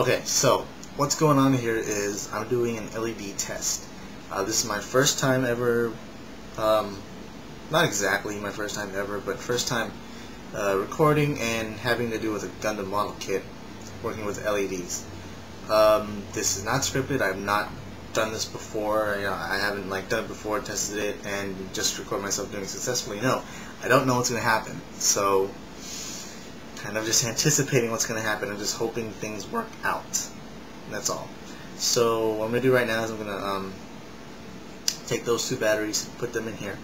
Okay, so what's going on here is I'm doing an LED test. This is my first time ever, not exactly my first time ever, but first time recording and having to do with a Gundam model kit, working with LEDs. This is not scripted. I've not done this before. I haven't done it before, tested it, and just record myself doing it successfully. No, I don't know what's going to happen. So, kind of just anticipating what's going to happen and just hoping things work out. And that's all. So what I'm going to do right now is I'm going to take those two batteries, put them in here,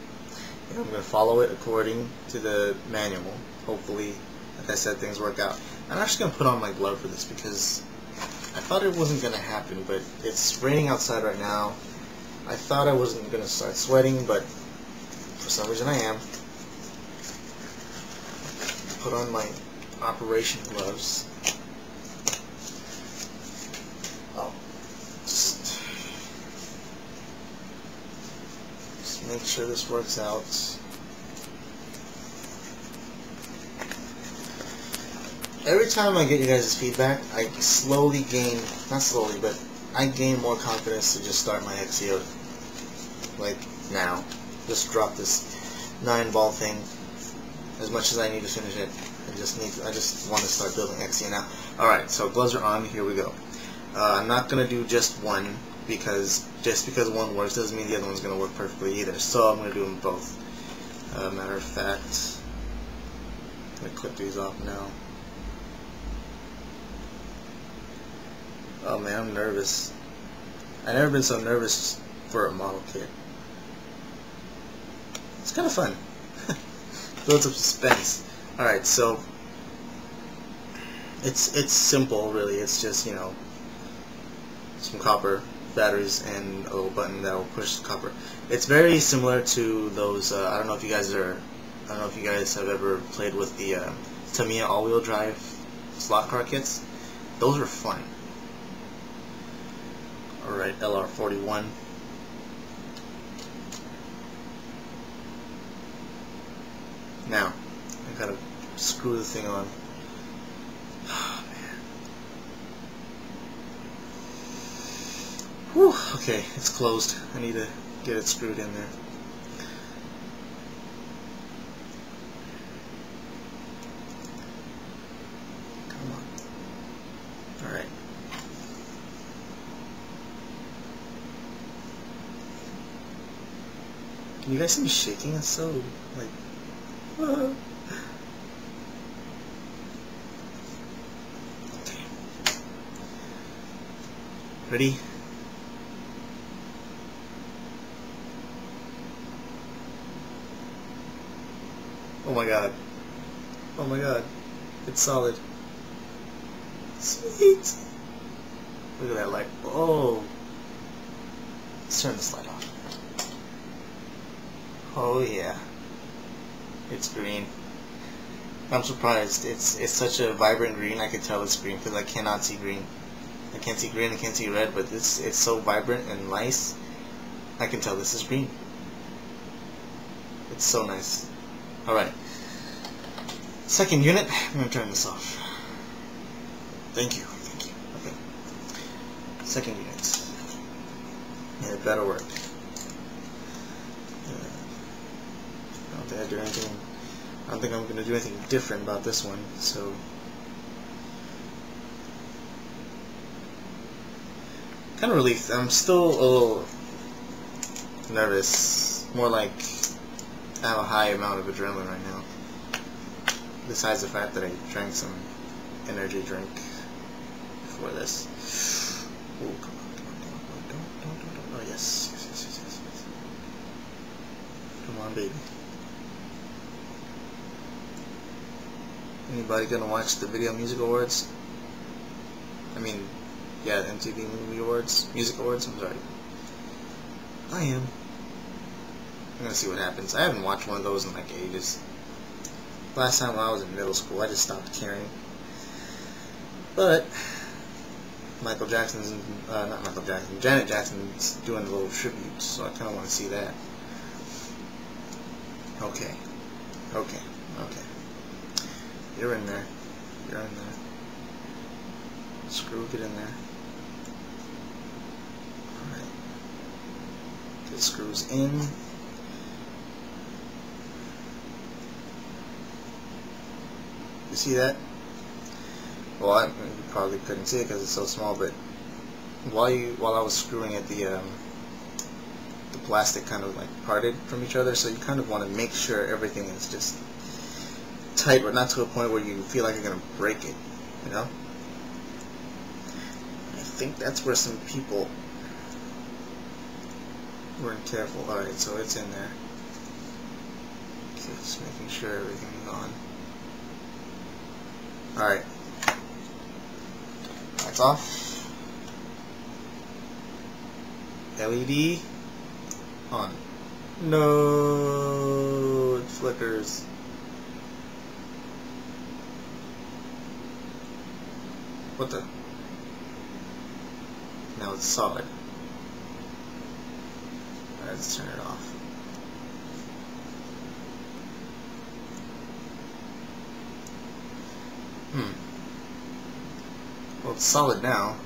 and I'm going to follow it according to the manual. Hopefully, like I said, things work out. I'm actually going to put on my glove for this because I thought it wasn't going to happen, but it's raining outside right now. I thought I wasn't going to start sweating, but for some reason I am. Put on my operation gloves. Oh, just make sure this works out. Every time I get you guys' feedback, I slowly gain, not slowly, but I gain more confidence to just start my Exia, like now. Just drop this 9-ball thing as much as I need to finish it. I just want to start building Exia now. Alright, so gloves are on, here we go. I'm not going to do just one, because just because one works doesn't mean the other one's going to work perfectly either. So I'm going to do them both. Matter of fact, I'm going to clip these off now. Oh man, I'm nervous. I've never been so nervous for a model kit. It's kind of fun. Builds up suspense. Alright, so it's simple really. It's just, some copper batteries and a little button that will push the copper. It's very similar to those I don't know if you guys have ever played with the Tamiya all-wheel drive slot car kits. Those are fun. Alright, LR41. Now, I gotta screw the thing on. Oh, man. Whew, okay, it's closed. I need to get it screwed in there. Come on. Alright. Can you guys see me shaking? It's so, like... Okay. Ready? Oh my god. Oh my god. It's solid. Sweet. Look at that light. Oh. Let's turn this light off. Oh yeah. It's green. I'm surprised. It's such a vibrant green. I can tell it's green because I cannot see green. I can't see green. I can't see red. But it's so vibrant and nice. I can tell this is green. It's so nice. All right. Second unit. I'm gonna turn this off. Thank you. Thank you. Okay. Second unit. Yeah, it better work. I don't think I'm going to do anything different about this one, so kind of relieved. I'm still a little nervous, more like I have a high amount of adrenaline right now, besides the fact that I drank some energy drink before this. Ooh, come on, don't. Oh yes. Come on, baby. Anybody gonna watch the Video Music Awards? I mean, yeah, MTV Movie Awards, Music Awards. I'm sorry. I am. I'm gonna see what happens. I haven't watched one of those in like ages. Last time I was in middle school, I just stopped caring. But Michael Jackson's, not Michael Jackson, Janet Jackson's doing a little tribute, so I kind of want to see that. Okay. You're in there. Screw, get in there. Alright. Get screws in. You see that? Well, you probably couldn't see it because it's so small, but while I was screwing it, the plastic kind of like parted from each other, so you kind of want to make sure everything is just tight, but not to a point where you feel like you're going to break it, you know? I think that's where some people weren't careful. Alright, so it's in there. Okay, just making sure everything's on. Alright. That's off. LED on. No, it flickers. What the? Now it's solid. Alright, let's turn it off. Well, it's solid now.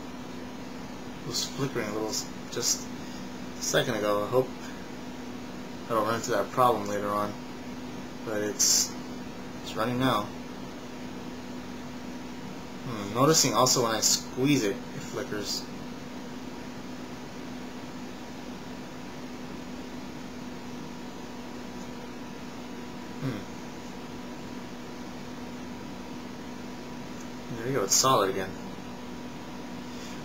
It was flickering a little just a second ago. I hope I don't run into that problem later on. But it's running now. Noticing also when I squeeze it, it flickers. There you go, it's solid again.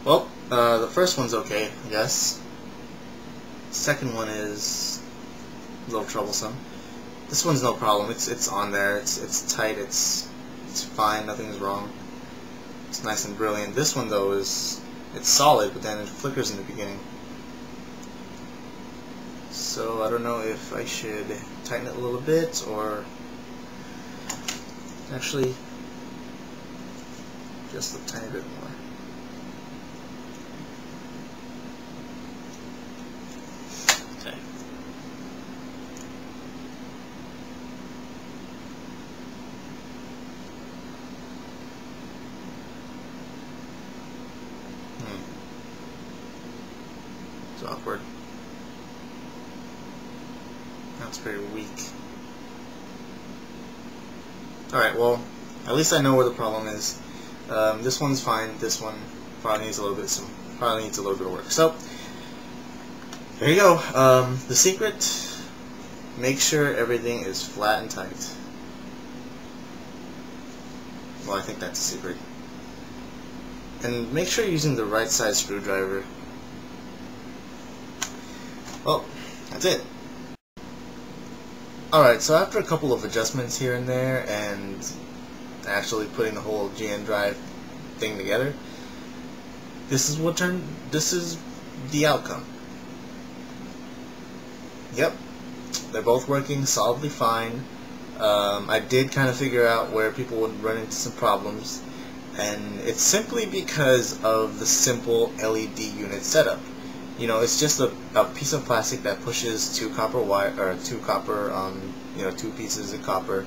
Well, the first one's okay, I guess. The second one is a little troublesome. This one's no problem. It's on there. It's tight. It's fine. Nothing's wrong. It's nice and brilliant. This one though it's solid, but then it flickers in the beginning. So I don't know if I should tighten it a little bit or actually just a tiny bit more. Okay. It's awkward. That's very weak. Alright, well, at least I know where the problem is. This one's fine. This one probably needs a little bit of work. So there you go. The secret: make sure everything is flat and tight. Well, I think that's the secret. And make sure you're using the right size screwdriver. Well, that's it. Alright, so after a couple of adjustments here and there and actually putting the whole GN drive thing together, this is the outcome. Yep, they're both working solidly fine. I did kind of figure out where people would run into some problems, and it's simply because of the simple LED unit setup. You know, it's just a piece of plastic that pushes two pieces of copper,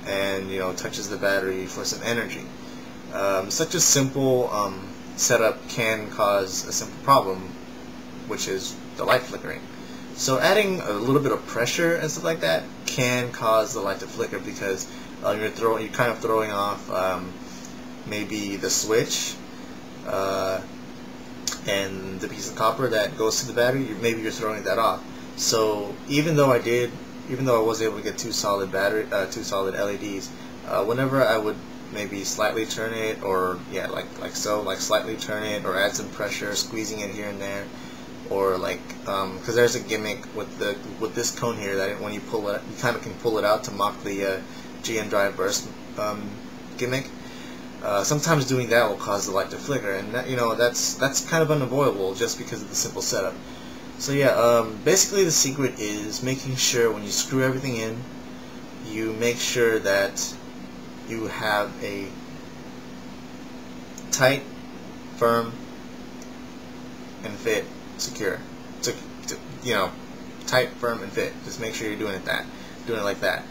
and touches the battery for some energy. Such a simple setup can cause a simple problem, which is the light flickering. So adding a little bit of pressure and stuff like that can cause the light to flicker because you're kind of throwing off maybe the switch and the piece of copper that goes to the battery. Maybe you're throwing that off. So even though I was able to get two solid LEDs, whenever I would maybe slightly turn it, or slightly turn it, or add some pressure, squeezing it here and there, or because there's a gimmick with this cone here that when you pull it, you kind of can pull it out to mock the GN drive burst gimmick. Sometimes doing that will cause the light to flicker, and that's kind of unavoidable just because of the simple setup. So yeah, basically the secret is making sure when you screw everything in, you make sure that you have a tight, firm, and fit, secure. Tight, firm, and fit. Just make sure you're doing it like that.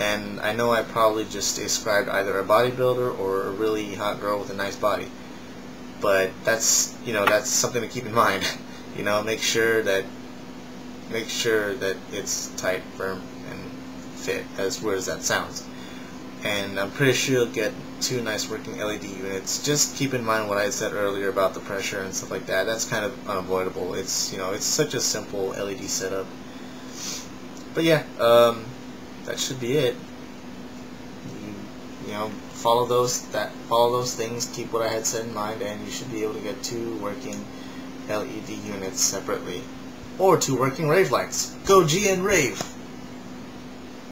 And I know I probably just described either a bodybuilder or a really hot girl with a nice body. but that's that's something to keep in mind. Make sure that it's tight, firm, and fit as weird as that sounds. And I'm pretty sure you'll get two nice working LED units. Just keep in mind what I said earlier about the pressure and stuff like that. That's kind of unavoidable. It's it's such a simple LED setup. But yeah, that should be it. Follow those things. Keep what I had said in mind, and you should be able to get two working LED units separately, or two working rave lights. Go G and rave!